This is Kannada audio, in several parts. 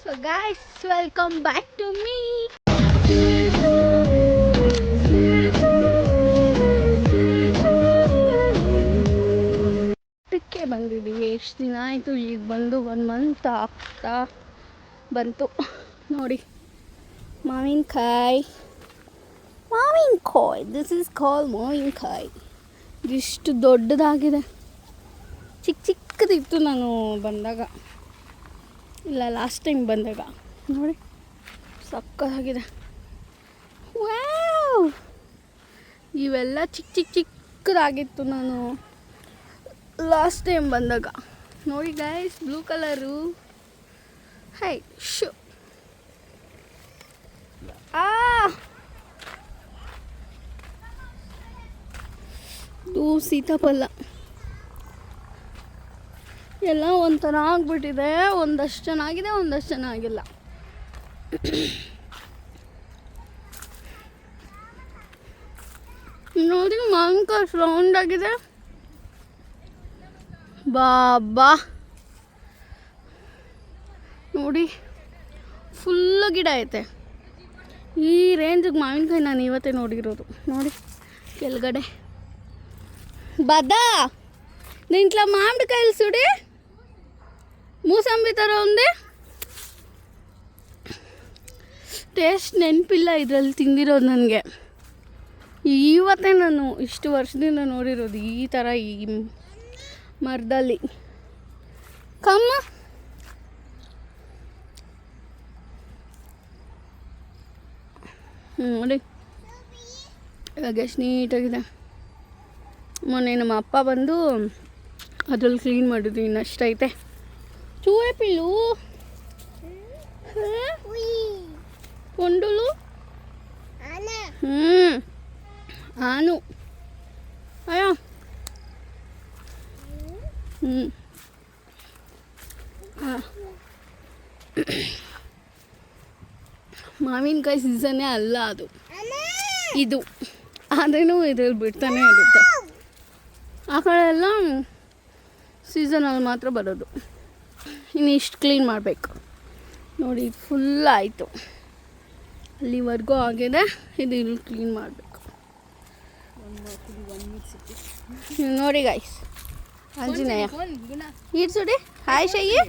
So guys, welcome back to me. ಇದಕ್ಕೆ ಬಂದಿದ್ದೀವಿ. ಎಷ್ಟು ದಿನ ಆಯಿತು ಈಗ ಬಂದು 1 ಮಂತ್ ಆಗ್ತಾ ಬಂತು ನೋಡಿ. ಮಾವಿನಕಾಯಿ, ದಿಸ್ ಇಸ್ ಕಾಲ್ ಮಾವಿನಕಾಯಿ. ಇದಿಷ್ಟು ದೊಡ್ಡದಾಗಿದೆ. ಚಿಕ್ಕದಿತ್ತು ನಾನು ಬಂದಾಗ, ಇಲ್ಲ ಲಾಸ್ಟ್ ಟೈಮ್ ಬಂದಾಗ. ನೋಡಿ ಸಕ್ಕತ್ತಾಗಿದೆ. ವಾವ್, ಇವೆಲ್ಲ ಚಿಕ್ಕದಾಗಿತ್ತು ನಾನು ಲಾಸ್ಟ್ ಟೈಮ್ ಬಂದಾಗ. ನೋಡಿ guys, blue colour. High shoe ಇದು ಸೀತಾಫಲ ಎಲ್ಲ ಒಂಥರ ಆಗ್ಬಿಟ್ಟಿದೆ. ಒಂದಷ್ಟು ಚೆನ್ನಾಗಿದೆ, ಒಂದಷ್ಟು ಚೆನ್ನಾಗಿಲ್ಲ. ನೋಡಿ ಮಾವಿನಕಾಯಿ ರೌಂಡ್ ಆಗಿದೆ. ಬಾಬಾ ನೋಡಿ, ಫುಲ್ಲು ಗಿಡ ಐತೆ. ಈ ರೇಂಜಿಗೆ ಮಾವಿನಕಾಯಿ ನಾನು ಇವತ್ತೇ ನೋಡಿರೋದು. ನೋಡಿ ಕೆಳಗಡೆ ಬದಾ దీంట్లో మామిడికాయలు చూడి ಮೂಸಂಬಿ ಥರ ఉంది. ಟೇಸ್ಟ್ ನೆನಪಿಲ್ಲ ಇದರಲ್ಲಿ ತಿಂದಿರೋದು ನನಗೆ. ಇವತ್ತೇ ನಾನು ಇಷ್ಟು ವರ್ಷದಿಂದ ನೋಡಿರೋದು ಈ ಥರ ಈ ಮರದಲ್ಲಿ. ಕಮ್ಮ ನೋಡಿ ಇವಾಗ ಎಷ್ಟು ನೀಟಾಗಿದೆ. ಮೊನ್ನೆ ನಮ್ಮ ಅಪ್ಪ ಬಂದು ಅದ್ರಲ್ಲಿ ಕ್ಲೀನ್ ಮಾಡಿದ್ವಿ. ಇನ್ನಷ್ಟೈತೆ. ಚೂರೆ ಪಿಲ್ಲು ಪೊಂಡುಲು ಆನು ಅಯ್ಯ ಮಾವಿನಕಾಯಿ ಸೀಸನ್ನೇ ಅಲ್ಲ ಅದು, ಇದು. ಆದ್ರೂ ಇದ್ರಲ್ಲಿ ಬಿಡ್ತಾನೆ ಇರುತ್ತೆ. ಆ ಕಡೆ ಎಲ್ಲ ಸೀಸನಲ್ಲಿ ಮಾತ್ರ ಬರೋದು. ಇನ್ನು ಇಷ್ಟು ಕ್ಲೀನ್ ಮಾಡಬೇಕು. ನೋಡಿ ಫುಲ್ ಆಯಿತು, ಅಲ್ಲಿವರೆಗೂ ಆಗಿದೆ. ಇದು ಇಲ್ಲಿ ಕ್ಲೀನ್ ಮಾಡಬೇಕು. ನೋಡಿ ಗೈಸ್, ಆಂಜನೇಯ ಈಡ್ಸುಡಿ. ಹಾಯ್ ಶಯ್ಯಿ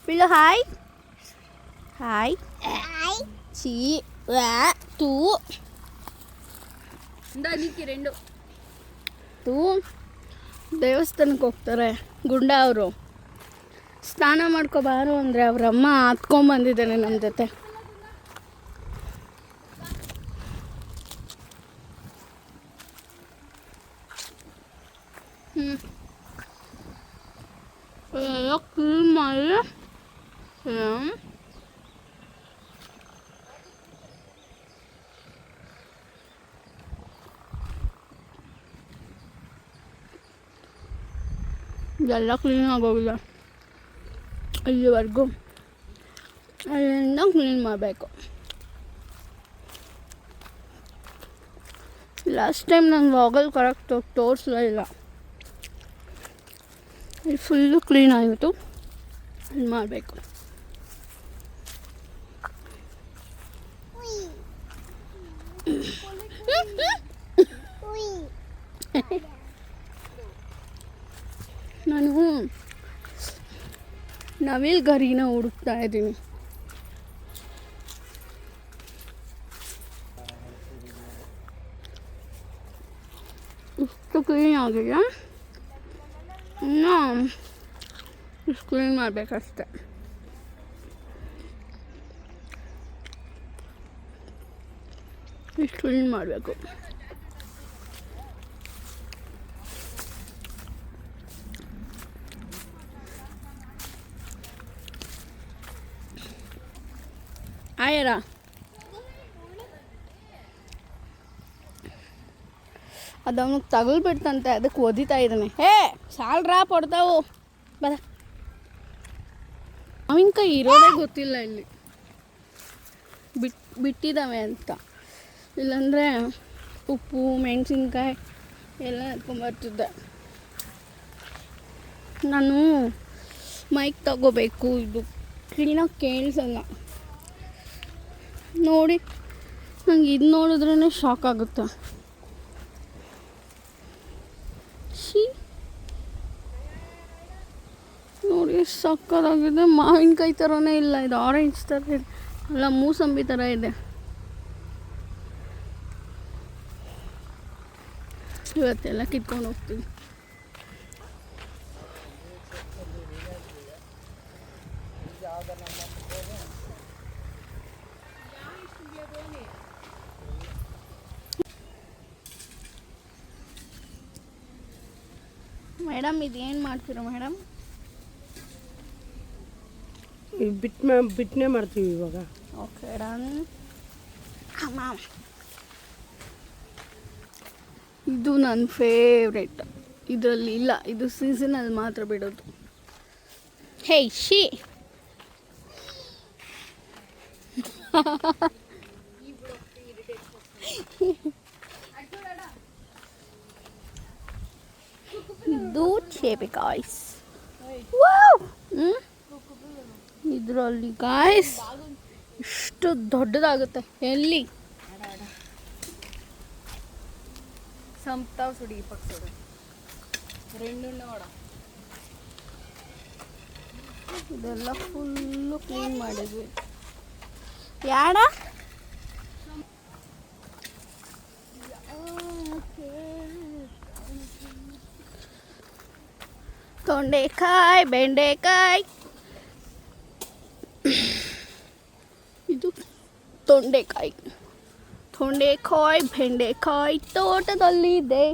ಪಿಳ್ಳು. ಹಾಯ್ ಹಾಯ್ ಚೀ ತೂ ತೂ. ದೇವಸ್ಥಾನಕ್ಕೆ ಹೋಗ್ತಾರೆ ಗುಂಡ ಅವರು. ಸ್ನಾನ ಮಾಡ್ಕೊಬಾರು ಅಂದರೆ ಅವರಮ್ಮ ಹತ್ಕೊಂಬಂದಿದ್ದಾನೆ ನಮ್ಮ ಜೊತೆ. ಎಲ್ಲ ಕ್ಲೀನ್ ಮಾಡಿ ಎಲ್ಲ ಕ್ಲೀನ್ ಆಗೋಗಿದೆ. ಇಲ್ಲಿವರೆಗೂ ಅಲ್ಲಿಂದ ಕ್ಲೀನ್ ಮಾಡಬೇಕು. ಲಾಸ್ಟ್ ಟೈಮ್ ನಾನು ವಾಗಲ್ ಕರೆಕ್ಟಾಗಿ ತೋರಿಸಲೇ ಇಲ್ಲ. ಇಲ್ಲಿ ಫುಲ್ಲು ಕ್ಲೀನ್ ಆಗಿತ್ತು. ಅಲ್ಲಿ ಮಾಡಬೇಕು. ನಾನು ನವಿಲ್ ಗರಿನ ಹುಡುಕ್ತಾ ಇದ್ದೀನಿ. ಇಷ್ಟು ಕ್ಲೀನ್ ಆಗಿದೆ, ಇನ್ನು ಇಷ್ಟು ಕ್ಲೀನ್ ಮಾಡಬೇಕಷ್ಟೆ. ಇಷ್ಟು ಕ್ಲೀನ್ ಮಾಡಬೇಕು. ಆಯರ ಅದು ಅವನಿಗೆ ತಗಲ್ಬಿಡ್ತಂತೆ, ಅದಕ್ಕೆ ಒದಿತಾ ಇದ್ದಾನೆ. ಸಾಲ್ರಾ ಪಡ್ತಾವು ಬರ. ಮಾವಿನಕಾಯಿ ಇರೋದೇ ಗೊತ್ತಿಲ್ಲ ಇಲ್ಲಿ, ಬಿಟ್ಟಿದ್ದಾವೆ ಅಂತ. ಇಲ್ಲಾಂದರೆ ಉಪ್ಪು ಮೆಣಸಿನ್ಕಾಯಿ ಎಲ್ಲ ಎತ್ಕೊಂಬರ್ತಿದ್ದೆ. ನಾನು ಮೈಕ್ ತಗೋಬೇಕು, ಇದು ಕ್ಲೀನಾಗಿ ಕೇಳಿಸಲ್ಲ. ನೋಡಿ ನಂಗೆ ಇದು ನೋಡಿದ್ರೇ ಶಾಕ್ ಆಗುತ್ತೆ. ಶೀ ನೋಡಿ ಎಷ್ಟು ಸಕ್ಕತ್ತಾಗಿದೆ. ಮಾವಿನಕಾಯಿ ಥರನೇ ಇಲ್ಲ, ಇದು ಆರೆಂಜ್ ಥರ ಇದೆ, ಅಲ್ಲ ಮೂಸಂಬಿ ಥರ ಇದೆ. ಇವತ್ತೆಲ್ಲ ಕಿತ್ಕೊಂಡು ಹೋಗ್ತೀವಿ. ಮೇಡಮ್ ಇದೇನು ಮಾಡ್ತೀರಾ ಮೇಡಮ್? ಬಿಟ್ಟನೆ ಮಾಡ್ತೀವಿ ಇವಾಗ. Okay done. ಇದು ನನ್ನ ಫೇವ್ರೆಟ್. ಇದರಲ್ಲಿ ಇಲ್ಲ, ಇದು ಸೀಸನಲ್ಲಿ ಮಾತ್ರ ಬಿಡೋದು. ಹೇ ಶಿ ಇದು ಚೇಪೆ ಗಾಯ್ಸ್. ಇದರಲ್ಲಿ ಗಾಯ್ಸ್ ಇಷ್ಟು ದೊಡ್ಡದಾಗುತ್ತೆ. ಎಲ್ಲಿ ಸಂಪ್ತಾವ್ ಸುಡಿ ಪಕ್ಷ ಇದೆಲ್ಲ ಫುಲ್ಲು ಕ್ಲೀನ್ ಮಾಡಿದ್ವಿ. ಯಾಡ ತೊಂಡೆಕಾಯಿ, ಬೆಂಡೆಕಾಯಿ. ಇದು ತೊಂಡೆಕಾಯಿ, ಬೆಂಡೆಕಾಯಿ ತೋಟದಲ್ಲಿದೆ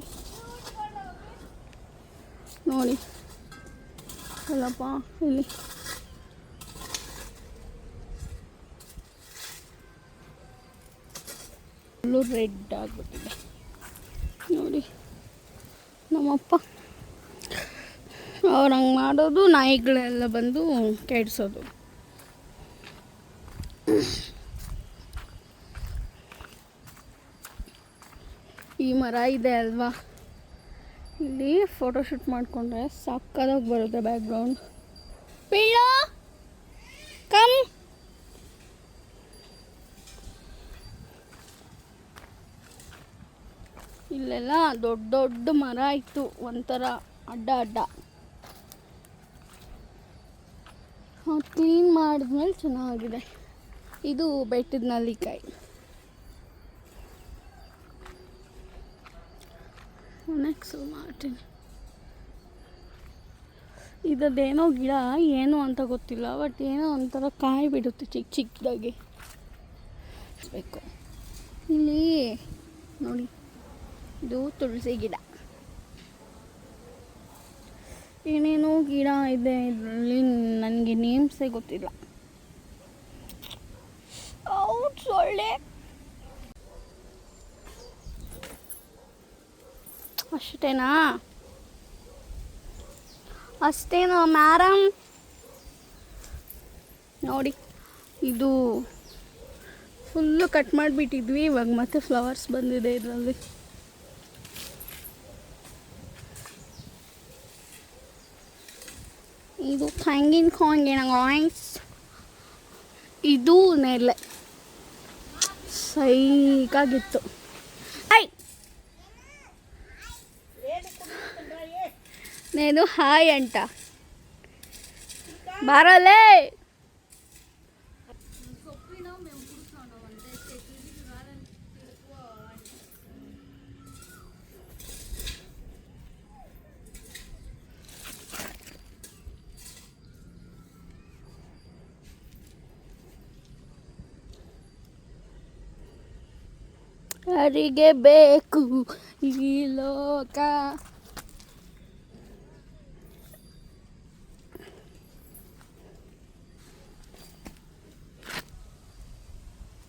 ನೋಡಿ. ಅಲ್ಲಪ್ಪ ಇಲ್ಲಿ ಫುಲ್ಲು ರೆಡ್ ಆಗಿಬಿಟ್ಟಿದೆ ನೋಡಿ. ನಮ್ಮಪ್ಪ ಅವ್ರು ಹಂಗೆ ಮಾಡೋದು, ನಾಯಿಗಳೆಲ್ಲ ಬಂದು ಕೆಡಿಸೋದು. ಈ ಮರ ಇದೆ ಅಲ್ವಾ, ಇಲ್ಲಿ ಫೋಟೋಶೂಟ್ ಮಾಡಿಕೊಂಡ್ರೆ ಸಕ್ಕದಾಗಿ ಬರುತ್ತೆ ಬ್ಯಾಕ್ಗ್ರೌಂಡ್. ಪಿಳ್ಳ ಕಮ್. ಇಲ್ಲೆಲ್ಲ ದೊಡ್ಡ ದೊಡ್ಡ ಮರ ಇತ್ತು, ಒಂಥರ ಅಡ್ಡ ಅಡ್ಡ. ಕ್ಲೀನ್ ಮಾಡಿದ್ಮೇಲೆ ಚೆನ್ನಾಗಿದೆ. ಇದು ಬೆಟ್ಟದ ನಲ್ಲಿಕಾಯಿ. ನೆಕ್ಸ್ಟ್ ಮಾಡ್ತೀನಿ. ಇದರದ್ದೇನೋ ಗಿಡ ಏನು ಅಂತ ಗೊತ್ತಿಲ್ಲ, ಬಟ್ ಏನೋ ಒಂಥರ ಕಾಯಿ ಬಿಡುತ್ತೆ ಚಿಕ್ಕ ಚಿಕ್ಕದಾಗಿ. ಬೇಕು ಇಲ್ಲಿ ನೋಡಿ, ಇದು ತುಳಸಿ ಗಿಡ. ಏನೇನೋ ಗಿಡ ಇದೆ ಇದರಲ್ಲಿ, ನನಗೆ ನೇಮ್ಸೇ ಗೊತ್ತಿಲ್ಲ. ಹೌದು ಸೊಳ್ಳೆ. ಅಷ್ಟೇನಾ ಮ್ಯಾಡಮ್? ನೋಡಿ ಇದು ಫುಲ್ಲು ಕಟ್ ಮಾಡಿಬಿಟ್ಟಿದ್ವಿ, ಇವಾಗ ಮತ್ತೆ ಫ್ಲವರ್ಸ್ ಬಂದಿದೆ ಇದರಲ್ಲಿ. ಇದು ತೆಂಗಿನಕಾಯಿನ ಗಾಯ್ಸ್. ಇದು ನೆಲೆ ಸೈಕಾಗಿತ್ತು. నేను హాయ్ అంట బారాలే. ಯಾರಿಗೆ ಬೇಕು ಈ ಲೋಕ.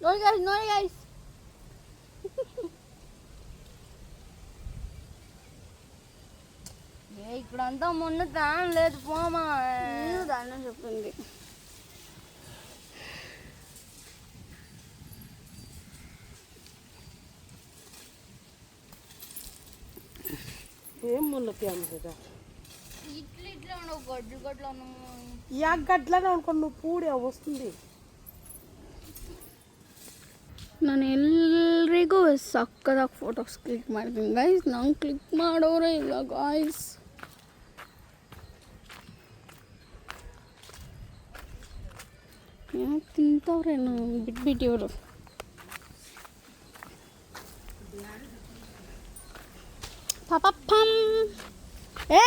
ನೋಡಿ guys. ఇక్కడంతా మొన్న దాని లేదు పోమా, దాన్ని చెప్పింది. ఏం ముళ్ళకి కదా ఇట్లా ఉండవు, గడ్లు గడ్లు యా గడ్లనే అనుకో, నువ్వు పూడి వస్తుంది. ನಾನು ಎಲ್ರಿಗೂ ಸಕ್ಕದಾಗಿ ಫೋಟೋಸ್ ಕ್ಲಿಕ್ ಮಾಡ್ತೀನಿ ಗೈಸ್. ನಂಗೆ ಕ್ಲಿಕ್ ಮಾಡೋರೇ ಇಲ್ಲ ಗಾಯ್ಸ್. ಯಾಕೆ ತಿಂತವ್ರೇನು ಬಿಟ್ಬಿಟ್ಟಿವರು. పాపం ఏ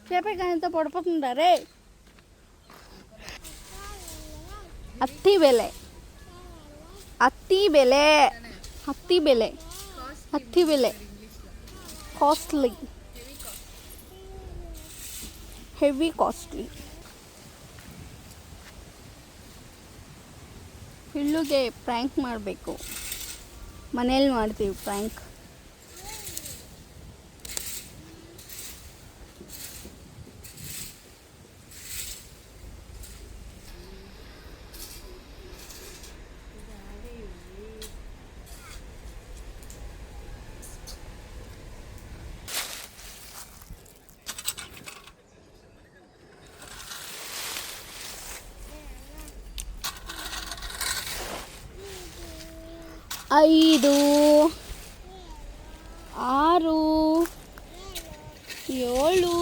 చేపే కాయంత పడిపోతుందా అత్తి ಬೆಲೆ అత్తి ಬೆಲೆ అత్తి ಬೆಲೆ అత్తి ಬೆಲೆ ಕಾಸ್ಟ್ಲಿ ಹೆವಿ ಕಾಸ್ಟ್ಲಿ. ಹಿಳ್ಳುಗೆ ಪ್ರ್ಯಾಂಕ್ ಮಾಡಬೇಕು. ಮನೇಲಿ ಮಾಡ್ತೀವಿ ಪ್ರ್ಯಾಂಕ್. ಐದು, ಆರು, ಏಳು,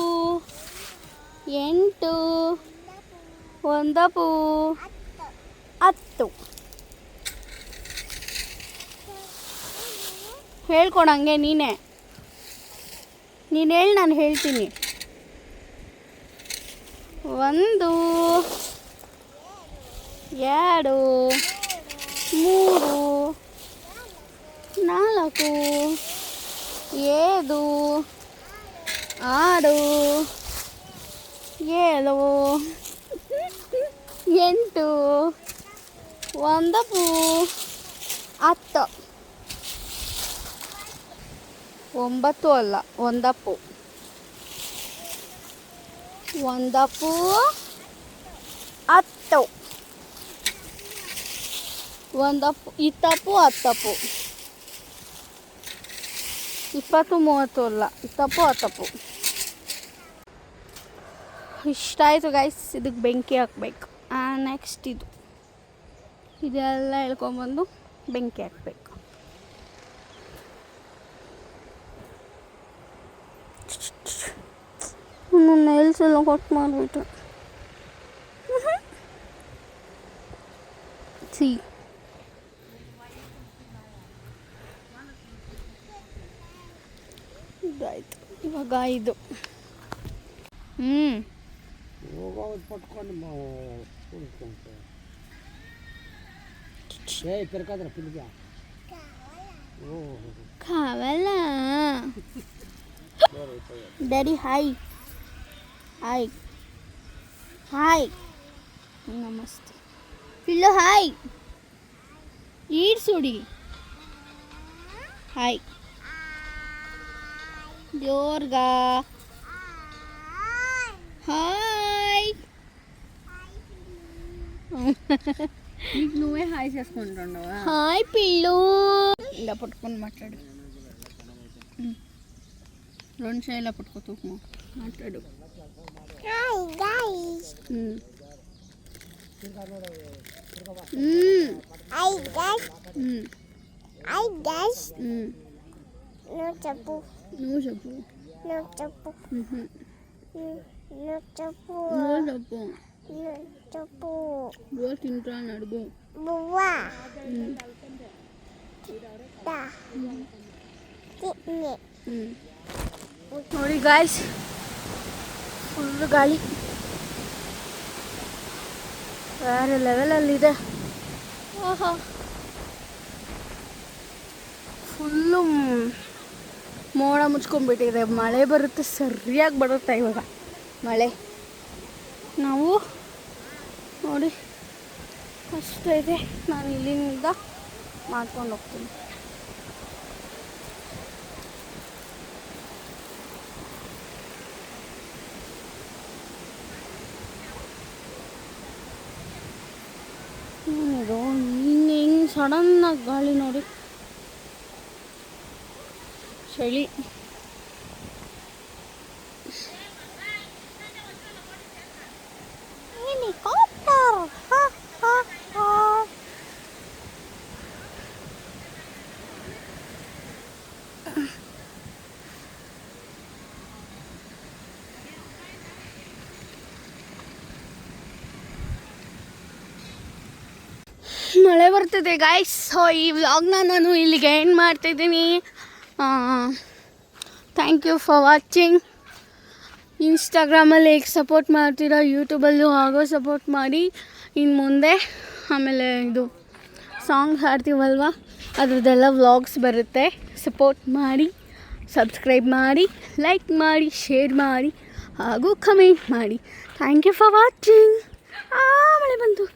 ಎಂಟು, ಒಂದಪ್ಪು, 10. ಹೇಳ್ಕೊಡಂಗೆ ನೀನು ಹೇಳಿ, ನಾನು ಹೇಳ್ತೀನಿ. 1, 2, 3, 4, 5, 6, 7, 8, 1, 10. 9 ಅಲ್ಲ, 1, 1, 10. 1, 20, 10. 20, 30 ಅಲ್ಲ, 20, 10. ಇಷ್ಟ ಆಯಿತು ಗೈಸ್. ಇದಕ್ಕೆ ಬೆಂಕಿ ಹಾಕ್ಬೇಕು. ನೆಕ್ಸ್ಟ್ ಇದೆಲ್ಲ ಎಳ್ಕೊಂಬಂದು ಬೆಂಕಿ ಹಾಕ್ಬೇಕು. ನೈಲ್ಸ್ ಎಲ್ಲ ಕಟ್ ಮಾಡಿಬಿಟ್ಟು ಇದಾಯ್ತು. ಇವಾಗ ಇದು ಕಾವಲ್ಲ ಡ್ಯಾಡಿ. ಹಾಯ್ ಹಾಯ್ ಹಾಯ್, ನಮಸ್ತೆ ಪಿಲ್ಲು. ಹಾಯ್ ಈಡ್ಸುಡಿ. ಹಾಯ್ ಜೋರ್ಗಾ. ಹಾಯ್ ಈಗ నువ్వే హాయ్ చేసుకుంటున్నావా? Hi pill. ಇಲ್ಲ ಪಟ್ಕೊಂಡು ಮಾತಾಡು. 2 ನಿಮಿಷ ಎಲ್ಲ ಪಟ್ಕೋತು ಮಾತಾಡು. Hi guys. Hi guys. Hi guys. No ಚಪ್ಪು. ನೋ ಚಪ್ಪು. ನೋ ಚಪ್ಪು. ನೋ ಚಪ್ಪು. ನೋ ಚಪ್ಪು. ನೋ ಚಪ್ಪು. ಬುವ್ವ ತಿಂತಾ ನಡ್ಗು. ಬುವ್ವ ತಾ ತಿನ್ನೆ. ನೋಡಿ ಗಾಯ್ಸ್, ಫುಲ್ಲು ಗಾಳಿ ಬೇರೆ ಲೆವೆಲಲ್ಲಿದೆ. ಓಹೋ, ಫುಲ್ಲು ಮೋಡ ಮುಚ್ಕೊಂಡ್ಬಿಟ್ಟಿದೆ. ಮಳೆ ಬರುತ್ತೆ, ಸರಿಯಾಗಿ ಬರುತ್ತೆ ಇವಾಗ ಮಳೆ. ನಾವು ನೋಡಿ ಅಷ್ಟೈತೆ. ನಾನು ಇಲ್ಲಿಂದ ಮಾಡ್ಕೊಂಡು ಹೋಗ್ತೀನಿ. ಏನಿದು ಹಿಂಗೆ ಸಡನ್ನಾಗಿ ಗಾಳಿ ನೋಡಿ, ಚಳಿ. ಮಳೆ ಬರ್ತಿದೆ ಗಾಯ್ಸ್. ಸೊ ಈ ವ್ಲಾಗ್ನ ನಾನು ಇಲ್ಲಿಗೆ ಎಂಡ್ ಮಾಡ್ತಿದ್ದೀನಿ. Thank you for watching. ಇನ್ಸ್ಟಾಗ್ರಾಮಲ್ಲಿ ಹೇಗೆ ಸಪೋರ್ಟ್ ಮಾಡ್ತೀರಾ, ಯೂಟ್ಯೂಬಲ್ಲೂ ಆಗೋ ಸಪೋರ್ಟ್ ಮಾಡಿ ಇನ್ನು ಮುಂದೆ. ಆಮೇಲೆ ಇದು ಸಾಂಗ್ ಹಾಡ್ತೀವಲ್ವ, ಅದ್ರದ್ದೆಲ್ಲ ವ್ಲಾಗ್ಸ್ ಬರುತ್ತೆ. ಸಪೋರ್ಟ್ ಮಾಡಿ, ಸಬ್ಸ್ಕ್ರೈಬ್ ಮಾಡಿ, ಲೈಕ್ ಮಾಡಿ, ಶೇರ್ ಮಾಡಿ ಹಾಗೂ ಕಮೆಂಟ್ ಮಾಡಿ. Thank you for watching. ಮಳೆ ಬಂತು.